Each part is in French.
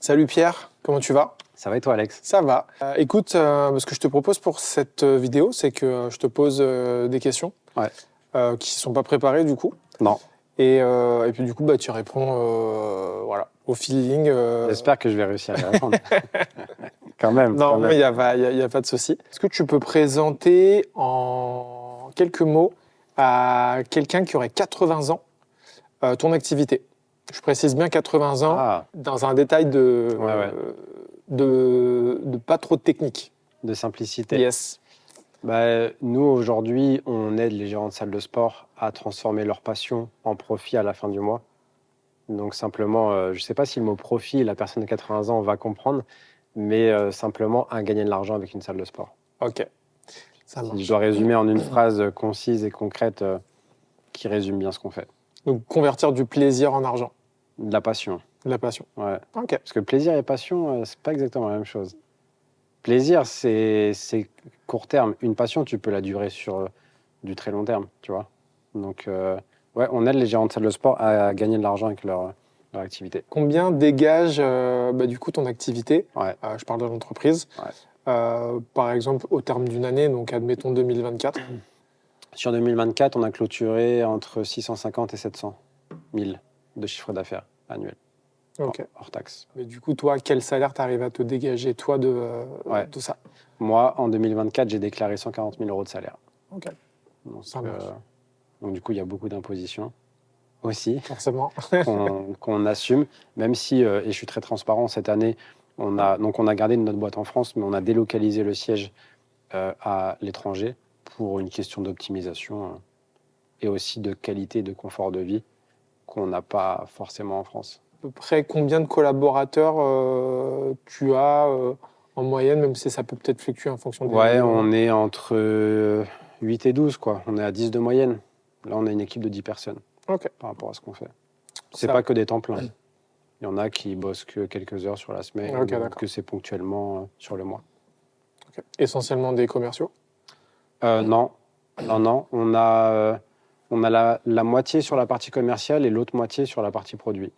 Salut Pierre, comment tu vas? Ça va et toi, Alex? Ça va. Écoute, ce que je te propose pour cette vidéo, c'est que je te pose des questions Ouais. qui ne sont pas préparées du coup. Non. Et puis du coup, tu réponds voilà, au feeling. J'espère que je vais réussir à y répondre. Quand même. Non, mais il n'y a, y a pas de souci. Est-ce que tu peux présenter en quelques mots à quelqu'un qui aurait 80 ans ton activité? Je précise bien 80 ans, Ah, dans un détail ouais. de pas trop technique. De simplicité. Yes. Nous, aujourd'hui, on aide les gérants de salles de sport à transformer leur passion en profit à la fin du mois. Donc simplement, je ne sais pas si le mot profit, la personne de 80 ans va comprendre, mais simplement à gagner de l'argent avec une salle de sport. Ok, ça Si marche. je dois résumer en une phrase concise et concrète qui résume bien ce qu'on fait. Donc convertir du plaisir en argent, De la passion. de la passion. Ouais. Ok. Parce que plaisir et passion, c'est pas exactement la même chose. Plaisir, c'est court terme. Une passion, tu peux la durer sur du très long terme, tu vois. Donc, ouais, on aide les gérants de salles de sport à gagner de l'argent avec leur activité. Combien dégage du coup ton activité? Ouais. Je parle de l'entreprise. Ouais. Par exemple, au terme d'une année, donc admettons 2024. Sur 2024, on a clôturé entre 650 et 700 000 de chiffre d'affaires annuel, Ok. hors taxe. Mais du coup, toi, quel salaire t'arrives à te dégager, toi, Ouais. de ça? Moi, en 2024, j'ai déclaré 140 000 euros de salaire. Ok, Donc, ça marche. donc du coup, il y a beaucoup d'impositions aussi. Forcément. qu'on assume, même si, et je suis très transparent, cette année, on a gardé notre boîte en France, mais on a délocalisé le siège à l'étranger pour une question d'optimisation et aussi de qualité et de confort de vie qu'on n'a pas forcément en France. À peu près combien de collaborateurs tu as en moyenne, même si ça peut peut-être fluctuer en fonction des Ouais, moments? on est entre 8 et 12, quoi. On est à 10 de moyenne. Là, on a une équipe de 10 personnes Ok. par rapport à ce qu'on fait. C'est Ça- pas que des temps pleins. Il y en a qui bossent que quelques heures sur la semaine, Ok, ou d'accord. que c'est ponctuellement sur le mois. Ok. Essentiellement des commerciaux? Non. On a la moitié sur la partie commerciale et l'autre moitié sur la partie produit.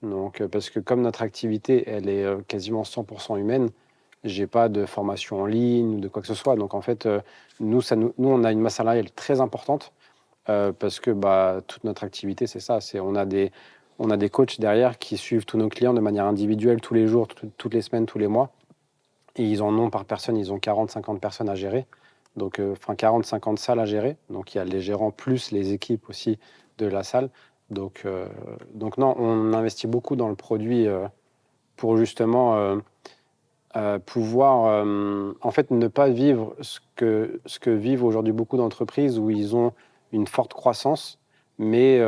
Donc, parce que comme notre activité, elle est quasiment 100% humaine, j'ai pas de formation en ligne ou de quoi que ce soit. Donc, en fait, nous, on a une masse salariale très importante parce que toute notre activité, c'est ça. On a des coachs derrière qui suivent tous nos clients de manière individuelle tous les jours, toutes les semaines, tous les mois. Et ils en ont par personne, ils ont 40-50 personnes à gérer. Donc, 40-50 salles à gérer. Donc, il y a les gérants plus les équipes aussi de la salle. Donc non, on investit beaucoup dans le produit pour justement pouvoir, en fait, ne pas vivre ce que vivent aujourd'hui beaucoup d'entreprises où ils ont une forte croissance, mais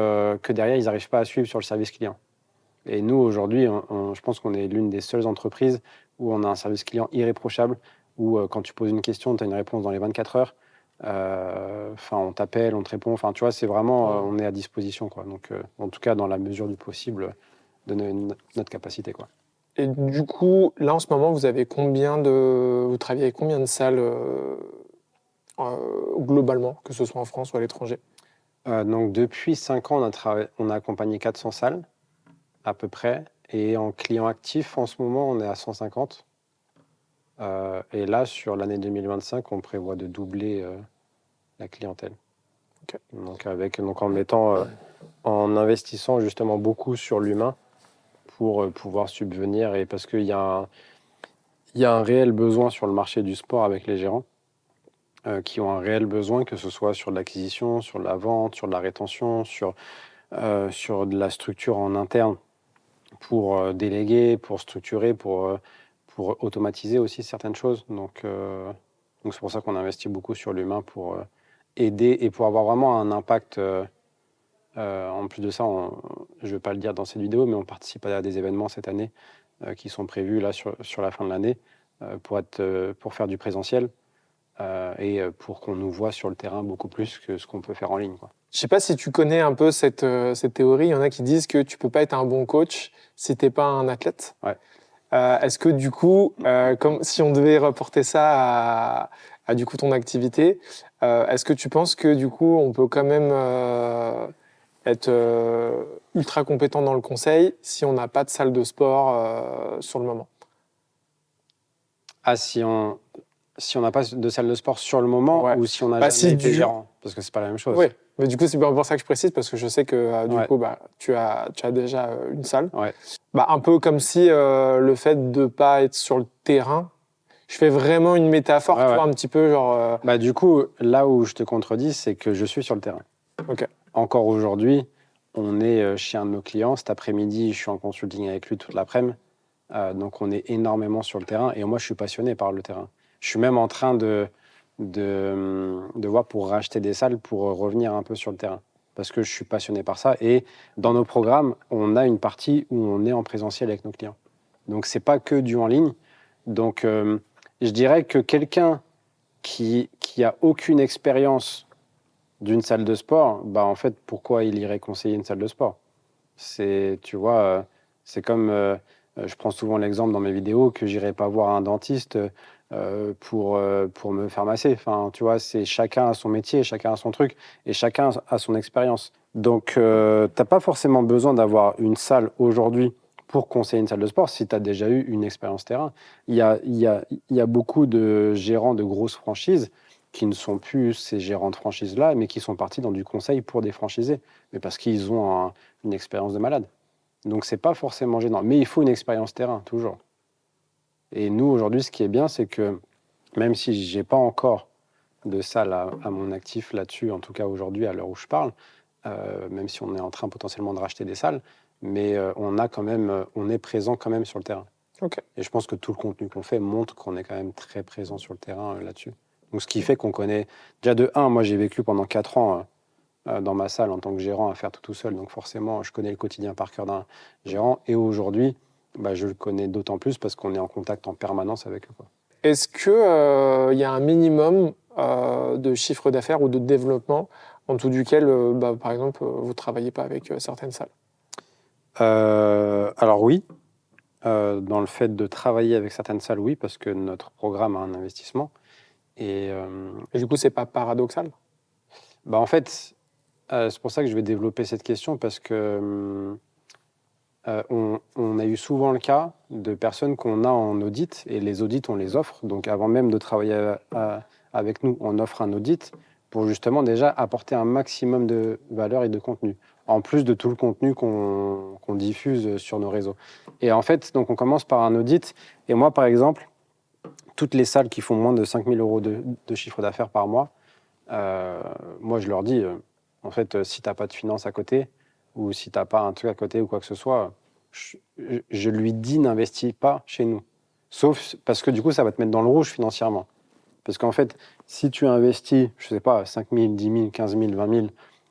que derrière, ils n'arrivent pas à suivre sur le service client. Et nous, aujourd'hui, je pense qu'on est l'une des seules entreprises où on a un service client irréprochable, où quand tu poses une question, tu as une réponse dans les 24 heures. On t'appelle, on te répond. Enfin, tu vois, c'est vraiment, on est à disposition, quoi. Donc, en tout cas, dans la mesure du possible, de notre capacité, quoi. Et du coup, là en ce moment, vous travaillez avec combien de salles globalement, que ce soit en France ou à l'étranger? Donc, depuis 5 ans, on a accompagné 400 salles, à peu près. Et en client actif, en ce moment, on est à 150. Et là, sur l'année 2025, on prévoit de doubler la clientèle. Ok. Donc en investissant justement beaucoup sur l'humain pour pouvoir subvenir et parce qu'il y a un réel besoin sur le marché du sport avec les gérants qui ont un réel besoin, que ce soit sur de l'acquisition, sur de la vente, sur de la rétention, sur de la structure en interne pour déléguer, pour structurer, pour automatiser aussi certaines choses. Donc c'est pour ça qu'on investit beaucoup sur l'humain pour aider et pour avoir vraiment un impact. En plus de ça, je ne vais pas le dire dans cette vidéo, mais on participe à des événements cette année qui sont prévus là sur la fin de l'année pour faire du présentiel et pour qu'on nous voit sur le terrain beaucoup plus que ce qu'on peut faire en ligne, quoi. Je sais pas si tu connais un peu cette théorie. Il y en a qui disent que tu peux pas être un bon coach si t'es pas un athlète. Ouais. Est-ce que du coup, comme si on devait reporter ça à du coup ton activité, est-ce que tu penses que du coup on peut quand même être ultra compétent dans le conseil si on n'a pas de salle de sport sur le moment? Ah, si on n'a pas de salle de sport sur le moment Ouais. ou si on n'a Bah, jamais si été gérant? Parce que c'est pas la même chose. Oui, mais du coup, c'est bien pour ça que je précise, parce que je sais que du Ouais. coup, bah, tu as déjà une salle. Ouais. Bah, un peu comme si le fait de ne pas être sur le terrain, je fais vraiment une métaphore, Ouais, tu ouais. vois, un petit peu genre. Bah, du coup, là où je te contredis, c'est que je suis sur le terrain. Ok. Encore aujourd'hui, on est chez un de nos clients. Cet après-midi, je suis en consulting avec lui toute l'après-midi. Donc, on est énormément sur le terrain. Et moi, je suis passionné par le terrain. Je suis même en train de voir pour racheter des salles pour revenir un peu sur le terrain. Parce que je suis passionné par ça. Et dans nos programmes, on a une partie où on est en présentiel avec nos clients. Donc, c'est pas que du en ligne. Donc, je dirais que quelqu'un qui a aucune expérience d'une salle de sport, bah en fait, pourquoi il irait conseiller une salle de sport? C'est, tu vois, c'est comme, je prends souvent l'exemple dans mes vidéos que j'irai pas voir un dentiste pour me faire masser. Enfin, tu vois, c'est chacun a son métier, chacun a son truc et chacun a son expérience. Donc, t'as pas forcément besoin d'avoir une salle aujourd'hui pour conseiller une salle de sport si tu as déjà eu une expérience terrain. Il y a beaucoup de gérants de grosses franchises qui ne sont plus ces gérants de franchise-là, mais qui sont partis dans du conseil pour des franchisés, mais parce qu'ils ont une expérience de malade. Donc, c'est pas forcément gênant. Mais il faut une expérience terrain, toujours. Et nous, aujourd'hui, ce qui est bien, c'est que même si j'ai pas encore de salle à mon actif là-dessus, en tout cas aujourd'hui, à l'heure où je parle, même si on est en train potentiellement de racheter des salles, mais on est présent quand même sur le terrain. Ok. Et je pense que tout le contenu qu'on fait montre qu'on est quand même très présent sur le terrain là-dessus. Donc, ce qui fait qu'on connaît... Déjà, de 1, moi, j'ai vécu pendant 4 ans dans ma salle en tant que gérant à faire tout seul. Donc, forcément, je connais le quotidien par cœur d'un gérant. Et aujourd'hui, bah, je le connais d'autant plus parce qu'on est en contact en permanence avec eux, quoi. Est-ce qu'il y a un minimum de chiffre d'affaires ou de développement en dessous duquel, bah, par exemple, vous ne travaillez pas avec certaines salles? Alors oui, dans le fait de travailler avec certaines salles, oui, parce que notre programme a un investissement. Et Et du coup, c'est pas paradoxal? bah, en fait, c'est pour ça que je vais développer cette question parce que on a eu souvent le cas de personnes qu'on a en audit et les audits, on les offre. Donc, avant même de travailler avec nous, on offre un audit pour justement déjà apporter un maximum de valeur et de contenu, en plus de tout le contenu qu'on diffuse sur nos réseaux. Et en fait, donc on commence par un audit. Et moi, par exemple, toutes les salles qui font moins de 5 000 euros de chiffre d'affaires par mois, moi, je leur dis, en fait, si tu n'as pas de finances à côté, ou si tu n'as pas un truc à côté ou quoi que ce soit, je lui dis n'investis pas chez nous. Sauf parce que du coup, ça va te mettre dans le rouge financièrement. Parce qu'en fait, si tu investis, je sais pas, 5 000, 10 000, 15 000, 20 000,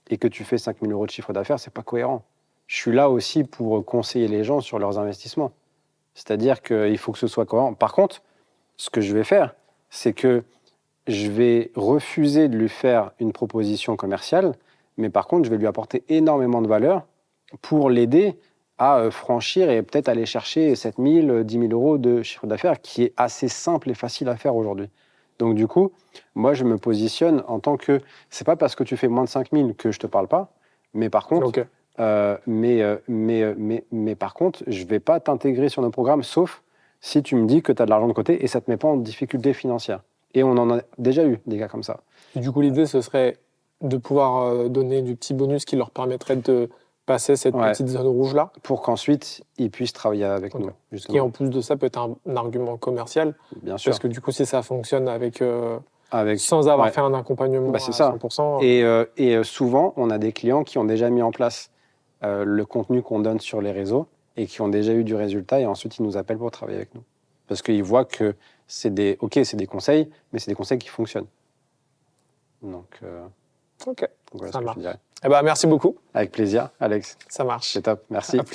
et que tu fais 5 000 euros de chiffre d'affaires, c'est pas cohérent. Je suis là aussi pour conseiller les gens sur leurs investissements. C'est-à-dire qu'il faut que ce soit cohérent. Par contre, ce que je vais faire, c'est que je vais refuser de lui faire une proposition commerciale, mais par contre, je vais lui apporter énormément de valeur pour l'aider à franchir et peut-être aller chercher 7 000, 10 000 euros de chiffre d'affaires, qui est assez simple et facile à faire aujourd'hui. Donc du coup, moi, je me positionne en tant que... C'est pas parce que tu fais moins de 5 000 que je te parle pas, mais par contre, Ok. mais par contre, je vais pas t'intégrer sur nos programmes, sauf si tu me dis que tu as de l'argent de côté et ça te met pas en difficulté financière. Et on en a déjà eu des cas comme ça. Et du coup, l'idée, ce serait de pouvoir donner du petit bonus qui leur permettrait de passer cette Ouais. petite zone rouge-là. Pour qu'ensuite, ils puissent travailler avec Ok. nous, Ce qui, justement. en plus de ça, peut être un argument commercial. Bien sûr. Parce que du coup, si ça fonctionne avec, Avec... sans avoir ouais. fait un accompagnement Bah, c'est à ça. 100%. Et souvent, on a des clients qui ont déjà mis en place le contenu qu'on donne sur les réseaux et qui ont déjà eu du résultat et ensuite ils nous appellent pour travailler avec nous. Parce qu'ils voient que c'est des conseils, mais c'est des conseils qui fonctionnent. Donc, Ok, voilà ça ce que je marche. te dirais. Eh ben, merci beaucoup. Avec plaisir, Alex. Ça marche. C'est top. Merci. À plus.